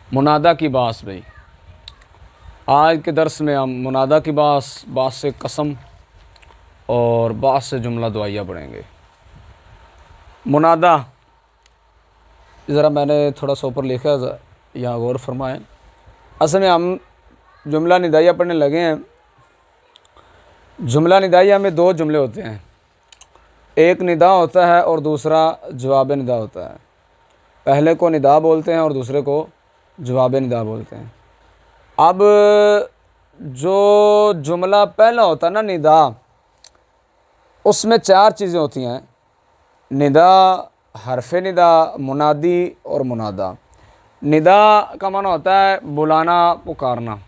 मुनादा की बास भाई। आज के दर्स में हम मुनादा की बास, बास से कसम और बास से जुमला दुआया पढ़ेंगे। मुनादा ज़रा मैंने थोड़ा सा ऊपर लिखा है, यहाँ गौर फरमाएं। असल में हम जुमला निदाइया पढ़ने लगे हैं। जुमला निदाइया में दो जुमले होते हैं, एक निदा होता है और दूसरा जवाब निदा होता है। पहले को निदा बोलते हैं और दूसरे को जवाब निदा बोलते हैं। अब जो जुमला पहला होता है ना निदा, उसमें चार चीज़ें होती हैं, निदा, हरफ़े निदा, मुनादी और मुनादा। निदा का माना होता है बुलाना, पुकारना।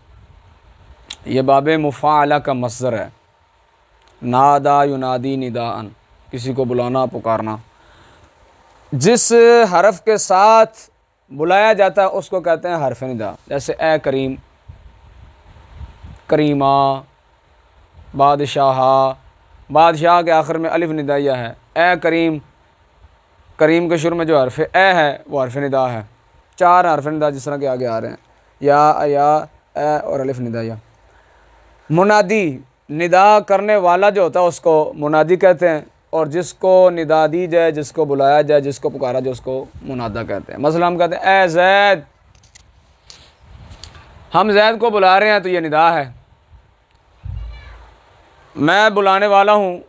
ये बाबे मुफ़ाअला का मस्दर है। नादा युनादी निदाअन, किसी को बुलाना, पुकारना। जिस हरफ के साथ बुलाया जाता है उसको कहते हैं हरफ़ निदा। जैसे ए करीम, करीमा, बादशाह। बादशाह के आखिर में अलिफ निदाइया है। ए करीम, करीम के शुरू में जो हरफ़ ए है वो हरफ़ निदा है। चार हरफ़ निदा जिस तरह के आगे आ रहे हैं, या ए और अलिफ निदाइया। मुनादी, निदा करने वाला जो होता है उसको मुनादी कहते हैं, और जिसको निदा दी जाए, जिसको बुलाया जाए, जिसको पुकारा जाए, उसको मुनादा कहते हैं। मसला हम कहते हैं ए ज़ैद, हम जैद को बुला रहे हैं तो ये निदा है। मैं बुलाने वाला हूँ,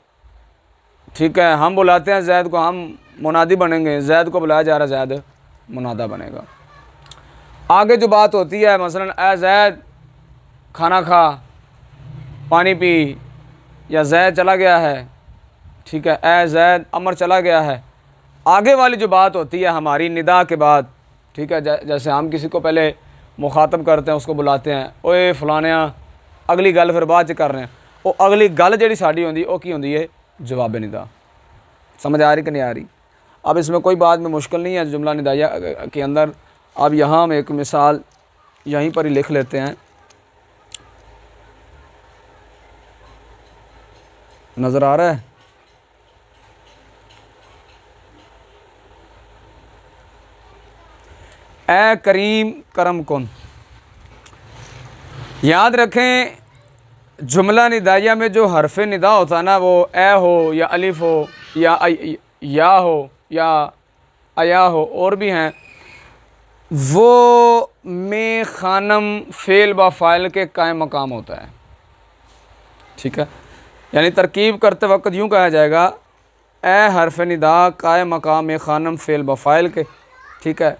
ठीक है, हम बुलाते हैं जैद को, हम मुनादी बनेंगे। जैद को बुलाया जा रहा है, जैद मुनादा बनेगा। आगे जो बात होती है, मसलन ए जैद खाना खा, पानी पी, या जैद चला गया है, ठीक है, ए जैद अमर चला गया है। आगे वाली जो बात होती है हमारी निदा के बाद, ठीक है, जैसे हम किसी को पहले मुखातब करते हैं, उसको बुलाते हैं, ओए फलानिया, अगली गल फिर बाद च कर रहे हैं, वो अगली गल जी साड़ी होंगी वो की होंगी है, जवाब निदा। समझ आ रही कि नहीं आ रही? अब इसमें कोई बात में मुश्किल नहीं है जुमला निदाइया के अंदर। अब यहाँ हम एक मिसाल यहीं पर ही लिख लेते हैं। नज़र आ रहा है? ए करीम करम कुन। याद रखें, जुमला निदाइया में जो हरफ़ निदा होता है ना, वो ए हो या अलिफ हो या हो या अया हो, और भी हैं, वो में खानम फ़ेल व फ़ाइल के कायम मकाम होता है। ठीक है, यानी तरकीब करते वक्त यूँ कहा जाएगा, ए हरफ़ निदा कायम मकाम में खानम फ़ेल व फ़ाइल के। ठीक है,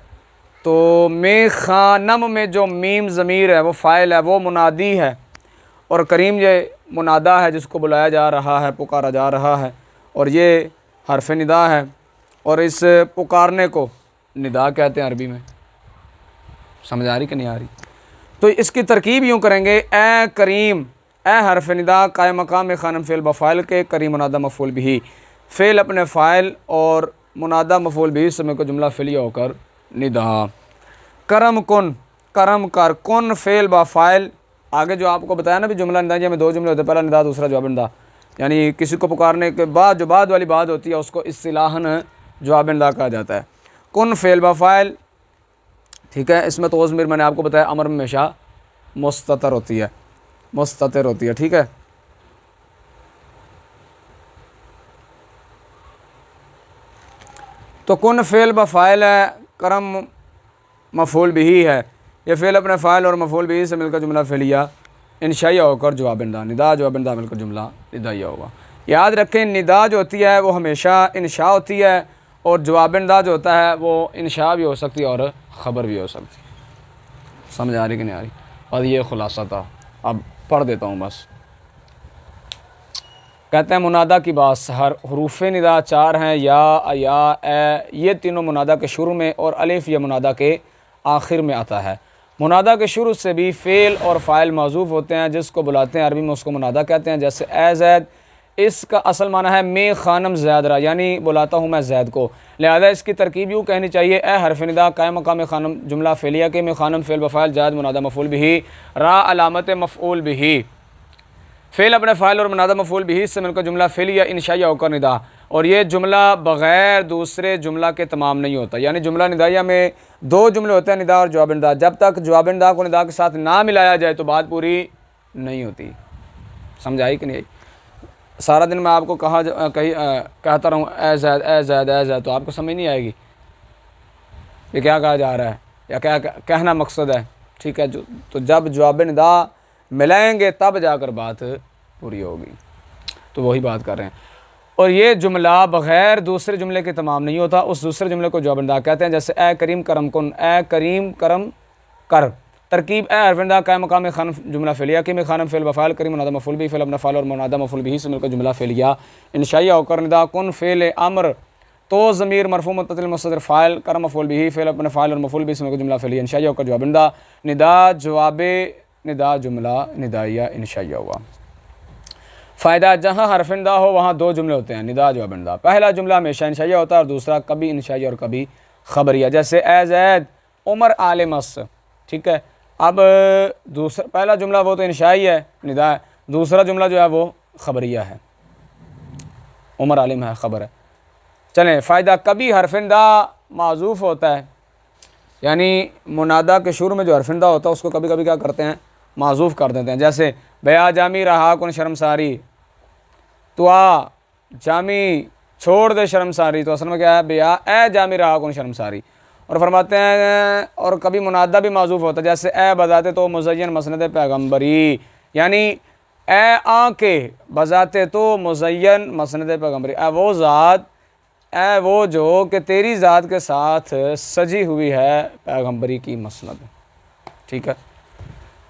तो में खानम में जो मीम ज़मीर है वो फ़ाइल है, वो मुनादी है, और करीम ये मुनादा है जिसको बुलाया जा रहा है, पुकारा जा रहा है, और ये हरफ़ निदा है, और इस पुकारने को निदा कहते हैं अरबी में। समझ आ रही कि नहीं आ रही? तो इसकी तरकीब यूँ करेंगे, ए करीम, ए हरफ़ निदा कायम मकाम में खानम फ़ेल बफ़ाइल के, करीम मुनादा मफ़ूल बिही। फ़ेल अपने फ़ाइल और मुनादा मफ़ूल बिही समय को जुमला फ़िलिया होकर निदा। करम कुन, करम कर, कुन फ़ेल बफ़ाइल। आगे जो आपको बताया ना भी जुमला निदाइया में दो जुमले होते हैं, पहला निदा दूसरा जवाब निदा। यानी किसी को पुकारने के बाद जो बाद वाली बात होती है उसको इस्तिलाहन जवाब निदा कहा जाता है। कुन फ़ेल बफ़ाइल, ठीक है, इसमें तो ज़मीर मैंने आपको बताया अमर में हमेशा मुस्ततर होती है, मुस्ततिर होती है। ठीक है, तो कुन फ़ेल बफ़ाइल है, करम मफ़ूल बिही है। ये फ़ेल अपने फ़ाइल और मफ़ूल बिही से मिलकर जुमला फ़ेलिया इंशाइया होकर जवाब निदा, निदा जवाब निदा मिलकर जुमला निदाइया होगा। याद रखें, निदा जो होती है वो हमेशा इंशा होती है, और जवाब निदा जो होता है वो इंशा भी हो सकती है और ख़बर भी हो सकती है। समझ आ रही कि नहीं आ रही? और ये ख़ुलासा था, अब पढ़ देता हूँ बस। कहते हैं मुनादा की बात, हर हरूफ़ निदा चार हैं, या ए, ये तीनों मुनादा के शुरू में और अलिफ या मुनादा के आखिर में आता है। मुनादा के शुरू से भी फ़ेल और फ़ाइल मौजूफ़ होते हैं, जिसको बुलाते हैं अरबी में उसको मुनादा कहते हैं। जैसे ए ज़ैद, इसका असल माना है मैं खानम ज़ैद रहा, यानी बुलाता हूँ मैं ज़ैद को। लिहाजा इसकी तरकीब यूँ कहनी चाहिए, ए हरफ़ निदा कायम मकाम खानम जुमला फ़ेलिया के, में खानम फ़ेल बफ़ाइल, ज़ैद मुनादा मफ़ूल बिही, रा अलामत मफ़ऊल बिही। फ़ेल अपने फ़ाइल और मुनादा मफ़ूल बिही से मिलकर जुमला फ़ेलिया इंशाइया होकर निदा। और ये जुमला बग़ैर दूसरे जुमला के तमाम नहीं होता। यानी जुमला निदाइया में दो जुमले होते हैं, निदा और जवाब निदा। जब तक जवाब निदा को निदा के साथ ना मिलाया जाए तो बात पूरी नहीं होती। समझ आई कि नहीं? सारा दिन मैं आपको कहता रहूँ ए ज़ैद ए ज़ैद ए ज़ैद, तो आपको समझ नहीं आएगी ये क्या कहा जा रहा है या क्या कहना मकसद है। ठीक है, तो जब जवाब निदा मिलाएंगे तब जाकर बात पूरी होगी। तो वही बात कर रहे हैं। और ये जुमला बग़ैर दूसरे जुमले के तमाम नहीं होता, उस दूसरे जुमले को जवाब निदा कहते हैं। जैसे ए करीम करम कुन, ए करीम करम कर। तरकीब ए हर्फ निदा कायम मकाम खानम जुमला फ़ेलिया कि में खानम फ़ेल बफ़ाल करीम मुनादा मफ़ूल बिही फ़ेल अब नफ़ाल और मुनादा मफ़ूल बिही से मिलकर जुमला फ़ेलिया इंशाइया होकर निदा कुन फ़ेल अम्र तो ज़मीर मरफ़ू मुत्तसिल मुस्ततिर फ़ाइल करम मफ़ूल बिही फ़ेल अपने फ़ाइल और मफ़ूल बिही से मिलकर जुमला फ़ेलिया इंशाइया होकर जवाब निदा। निदा जवाब निदा जुमला निदाइया इंशाइया हुआ। फ़ायदा जहाँ हर्फ निदा हो वहाँ दो जुमले होते हैं, निदा जवाब निदा। पहला जुमला हमेशा इंशाइया होता है और दूसरा कभी इंशाइया और कभी ख़बरिया। जैसे ए ज़ैद उमर आलिमस। ठीक है, अब दूसरा पहला जुमला वो तो इंशाई है, निदा है। दूसरा जुमला जो है वो ख़बरिया है, उमर आलिम है, ख़बर है। चलें, फ़ायदा कभी हर्फ निदा माज़ूफ़ होता है, यानी मुनादा के शुरू में जो हर्फ निदा होता है उसको कभी कभी क्या करते हैं, माज़ूफ़ कर देते हैं। जैसे बया जामी रहा कुन शर्मसारी, तो आ जामी छोड़ दे शर्मसारी, तो असल में क्या है, बया ए जामी रहा कुन शर्मसारी। और फरमाते हैं और कभी मुनादा भी माज़ूफ़ होता है, जैसे ए बजाते तो मुज़य्यन मसनद पैगम्बरी, यानी ए आके बजाते तो मुज़य्यन मसनद पैगम्बरी, ए वो ज़ात, ए वो जो कि तेरी ज़ात के साथ सजी हुई है पैगम्बरी की मसनद। ठीक है,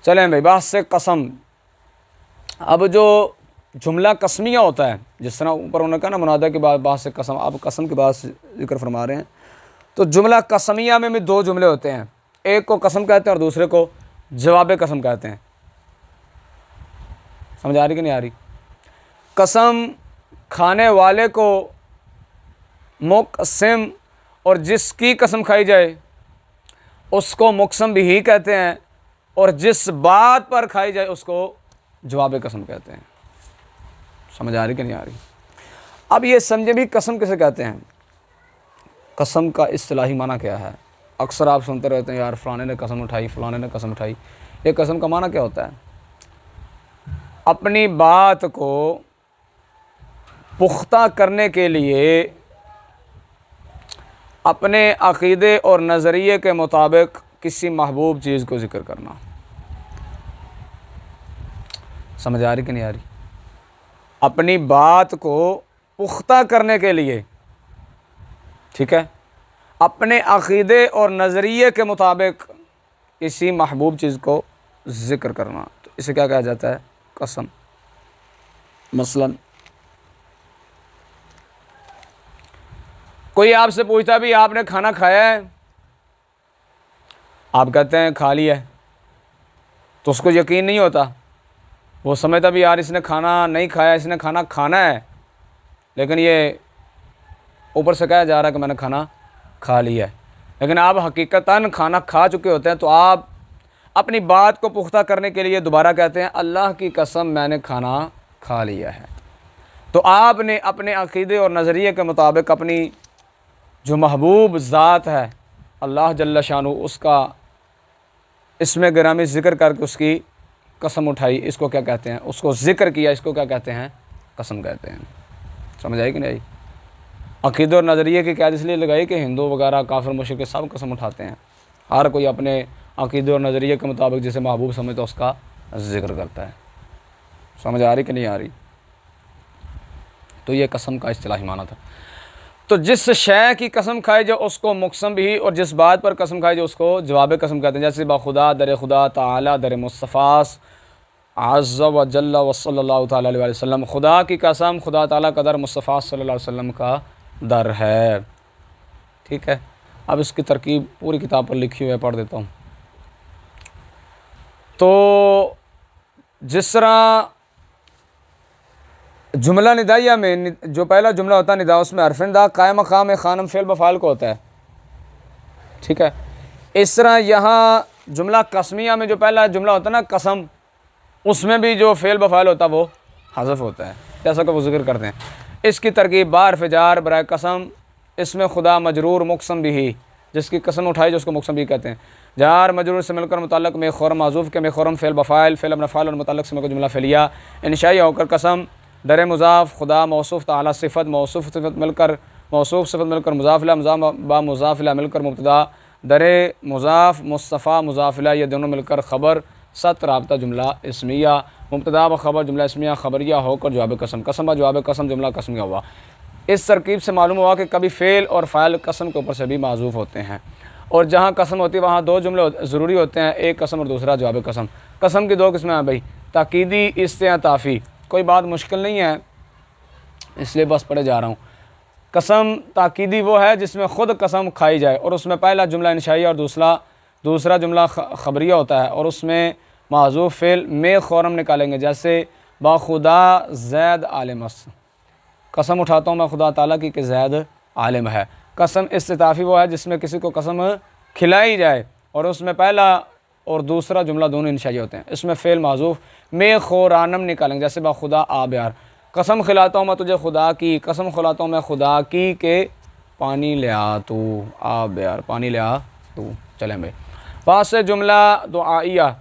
चलें भाई, बात से कसम। अब जो जुमला कसमिया होता है, जिस तरह ऊपर उन्होंने कहा ना मुनादा के बाद बात से कसम, अब कसम के बाद जिक्र फरमा रहे हैं। तो जुमला कसमिया में भी दो जुमले होते हैं, एक को कसम कहते हैं और दूसरे को जवाब कसम कहते हैं। समझ आ रही कि नहीं आ रही? कसम खाने वाले को मुक़सिम और जिसकी कसम खाई जाए उसको मुक़सम भी ही कहते हैं, और जिस बात पर खाई जाए उसको जवाब कसम कहते हैं। समझ आ रही कि नहीं आ रही? अब ये समझे भी कसम किसे कहते हैं, कसम का इस्तिलाही माना क्या है। अक्सर आप सुनते रहते हैं यार फ़लाने ने कसम उठाई, फ़लाने ने कसम उठाई। ये कसम का माना क्या होता है? अपनी बात को पुख्ता करने के लिए अपने अक़ीदे और नज़रिए के मुताबिक किसी महबूब चीज़ को ज़िक्र करना। समझ आ रही कि नहीं आ रही? अपनी बात को पुख्ता करने के लिए, ठीक है, अपने अक़ीदे और नज़रिए के मुताबिक किसी महबूब चीज़ को ज़िक्र करना, तो इसे क्या कहा जाता है? कसम। मसलन कोई आपसे पूछता है भी आपने खाना खाया है, आप कहते हैं खा लिया है, तो उसको यकीन नहीं होता, वो समझता भी यार इसने खाना नहीं खाया, इसने खाना खाना है, लेकिन ये ऊपर से कहा जा रहा है कि मैंने खाना खा लिया है, लेकिन आप हकीकतन खाना खा चुके होते हैं। तो आप अपनी बात को पुख्ता करने के लिए दोबारा कहते हैं अल्लाह की कसम मैंने खाना खा लिया है। तो आपने अपने अक़ीदे और नज़रिए के मुताबिक अपनी जो महबूब ज़ात है अल्लाह जल्ल शानु, उसका इसमें गिरामी ज़िक्र करके उसकी कसम उठाई, इसको क्या कहते हैं? उसको ज़िक्र किया, इसको क्या कहते हैं? कसम कहते हैं। समझ आई कि नहीं? अक़ीदे और नज़रिए की कैद इसलिए लगाई कि हिंदू वगैरह काफिर मुशरिक सब कसम उठाते हैं, हर कोई अपने अक़ीदे और नज़रिए के मुताबिक जिसे महबूब समझता है उसका ज़िक्र करता है। समझ आ रही कि नहीं आ रही? तो ये कसम का इस्तिलाही माना था। तो जिस शय की कसम खाई जाए उसको मुक़सम भी, और जिस बात पर कसम खाई जाए उसको जवाब कसम कहते हैं। जैसे बाखुदा दर खुदा ताला दर मुस्तफ़ास अज़्ज़ व जल्ल व सल्लल्लाहु तआला अलैहि वसल्लम, खुदा की कसम खुदा ताला का दर मुस्तफ़ा सल्लल्लाहु अलैहि वसल्लम का दर है। ठीक है, अब इसकी तरकीब पूरी किताब पर लिखी हुई है, पढ़ देता हूँ। तो जिस तरह जुमला निदाइया में जो पहला जुमला होता है निदा, उसमें हर्फ निदा कायम मकाम खानम फ़ेल बफ़ाल को होता है। ठीक है, इस तरह यहाँ जुमला कसमिया में जो पहला जुमला होता है ना कसम, उसमें भी जो फ़ेल बफ़ाल होता है वो हज़फ होता है, जैसा कि वो ज़िक्र करते हैं। इसकी तरकीब बार फ़िजार बराए कसम, इसमें खुदा मजरूर मुक़सम भी, जिसकी कसम उठाई जो उसको मुक़सम भी कहते हैं। जार मजरूर से मिलकर मुतल्लक़ में खौर माज़ूफ़ के में खौरम फ़ेल बफ़ाइल फ़ेल अपना फ़ाइल और मुतल्लक़ से मिलकर जुमला फ़ेलिया। इंशाई होकर कसम, दर मुज़ाफ़ खुदा मौसूफ़ ताला सिफ़त, मौसूफ़ सिफ़त मिलकर मौसूफ़ सिफ़त मिलकर मुज़ाफ़िला बा मुज़ाफ़िला मिलकर मुब्तदा, दर मुज़ाफ़ मुस्तफ़ा मुज़ाफ़िला ये दोनों मिलकर ख़बर, सत राबता जुमला इस्मिया, मुब्तदा व ख़बर जुमला इस्मिया ख़बरिया होकर जवाब कसम, कसम व जवाब कसम जुमला कसम का हुआ। इस तरकीब से मालूम हुआ कि कभी फ़ेल और फ़ाइल कसम के ऊपर से भी माज़ूफ़ होते हैं, और जहाँ कसम होती है वहाँ दो जुमले ज़रूरी होते हैं, एक कसम और दूसरा जवाब कसम। कसम की दो किस्में हैं भाई, ताकीदी इस्तिताफ़ी। कोई बात मुश्किल नहीं है इसलिए बस पढ़े जा रहा हूँ। कसम ताकीदी वो है जिसमें ख़ुद कसम खाई जाए और उसमें पहला जुमला इंशाई और दूसरा जुमला ख़बरिया होता है, और उसमें माज़ूफ़ फ़ेल में खौरम निकालेंगे। जैसे बाखुदा ज़ैद आलिमस, कसम उठाता हूँ मैं खुदा ताला की कि ज़ैद आलिम है। कसम इस्तिताफ़ी वो है जिसमें किसी को कसम खिलाई जाए और उसमें पहला और दूसरा जुमला दोनों इंशाई होते हैं। इसमें फ़ेल माज़ूफ़ में खोरानम निकालेंगे। जैसे बाखुदा आब यार, कसम खिलाता हूँ मैं तुझे खुदा की, कसम खिलाता हूँ मैं खुदा की के पानी ले आ तू, आब यार पानी ले आ तू। चलें भाई, पास से जुमला दुआइया।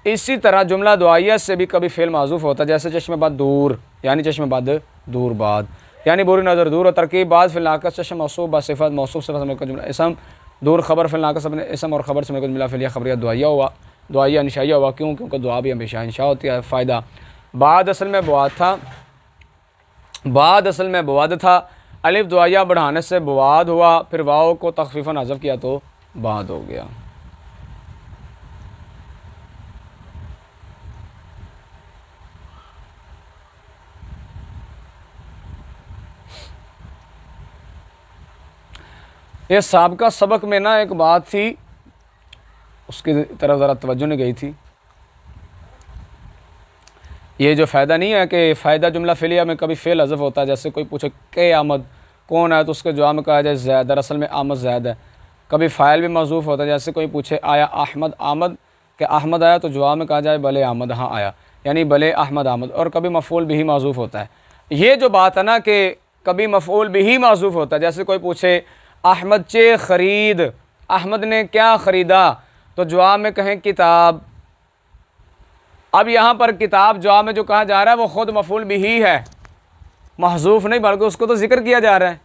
इसी तरह जुमला दुआइया से भी कभी फ़ेल माज़ूफ़ होता है, जैसे चश्मे बाद दूर, यानी चश्मे बाद दूर बाद, यानी बुरी नज़र दूर, और तरकीब बाद फ़िल नाक़िस चश्म मौसूफ़ बा सिफ़त, मौसूफ़ सिफ़त मिलकर जुमला इसम, दूर ख़बर फ़िल नाक़िस अपने इसम और ख़बर से मिलकर जुमला फ़िलिया ख़बरिया दुआइया हुआ। दुआइया इंशाइया हुआ, क्यों? क्योंकि दुआ भी हमेशा इंशा होती है। फ़ायदा, बाद असल में बुआद था, बाद असल में बुआद था, अलिफ दुआइया बढ़ाने से बुआद हुआ, फिर वाव को तख़फ़ीफ़न हज़फ़ किया तो बाद हो गया। ये साबका सबक में ना एक बात थी, उसकी तरफ ज़रा तवज्जो नहीं गई थी। ये जो फ़ायदा नहीं है कि फ़ायदा जुमला फ़िलिया में कभी फ़ेल हज़फ़ होता है। जैसे कोई पूछे के आमद कौन है तो उसके जवाब में कहा जाए ज़ैद, दरअसल में आमद ज़ैद है। कभी फ़ाइल भी मौज़ूफ़ होता है, जैसे कोई पूछे आया अहमद आमद, कि अहमद आया तो जवाब में कहा जाए भले अहमद हाँ आया, यानी भले अहमद आमद। और कभी मफ़ऊल बिही मौज़ूफ़ होता है। ये जो बात है ना कि कभी मफ़ऊल बिही मौज़ूफ़ होता है, जैसे कोई पूछे अहमद चे ख़रीद, अहमद ने क्या ख़रीदा, तो जवाब में कहें किताब। अब यहाँ पर किताब जवाब में जो कहा जा रहा है वो ख़ुद मफ़ऊल बिही है, महज़ूफ़ नहीं, बल्कि उसको तो ज़िक्र किया जा रहा है,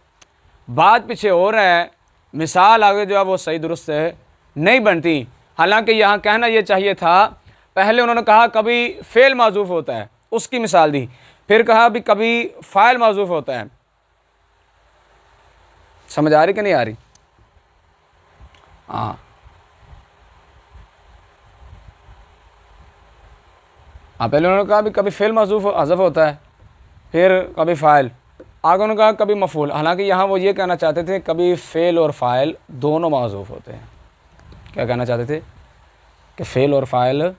बात पीछे हो रहा है, मिसाल आगे जो है वो सही दुरुस्त है नहीं बनती। हालांकि यहाँ कहना ये चाहिए था, पहले उन्होंने कहा कभी फ़ेल माज़ूफ़ होता है, उसकी मिसाल दी, फिर कहा भी कभी फ़ाइल माज़ूफ़ होता है। समझ आ रही कि नहीं आ रही? हाँ, पहले उन्होंने कहा भी कभी फ़ेल माज़ूफ़ हज़फ़ होता है, फिर कभी फ़ाइल, आगे उन्होंने कहा कभी मफ़ऊल। हालांकि यहाँ वो ये कहना चाहते थे कभी फ़ेल और फ़ाइल दोनों माज़ूफ़ होते हैं। क्या कहना चाहते थे? कि फ़ेल और फ़ाइल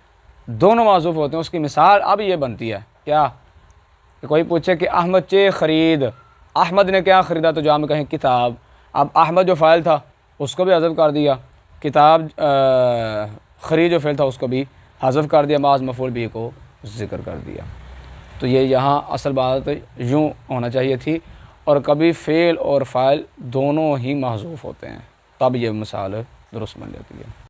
दोनों माज़ूफ़ होते हैं। उसकी मिसाल अब ये बनती है क्या, कि कोई पूछे कि अहमद चे ख़रीद, अहमद ने क्या ख़रीदा, तो जवाब में कहें किताब। अब अहमद जो फ़ाइल था उसको भी हज़फ़ कर दिया, किताब ख़रीद जो फ़ेल था उसको भी हज़फ़ कर दिया, माज़ मफ़ऊल बिही को ज़िक्र कर दिया। तो ये यहाँ असल बात यूँ होना चाहिए थी, और कभी फ़ेल और फ़ाइल दोनों ही महज़ूफ़ होते हैं, तब ये मिसाल दुरुस्त बन जाती है।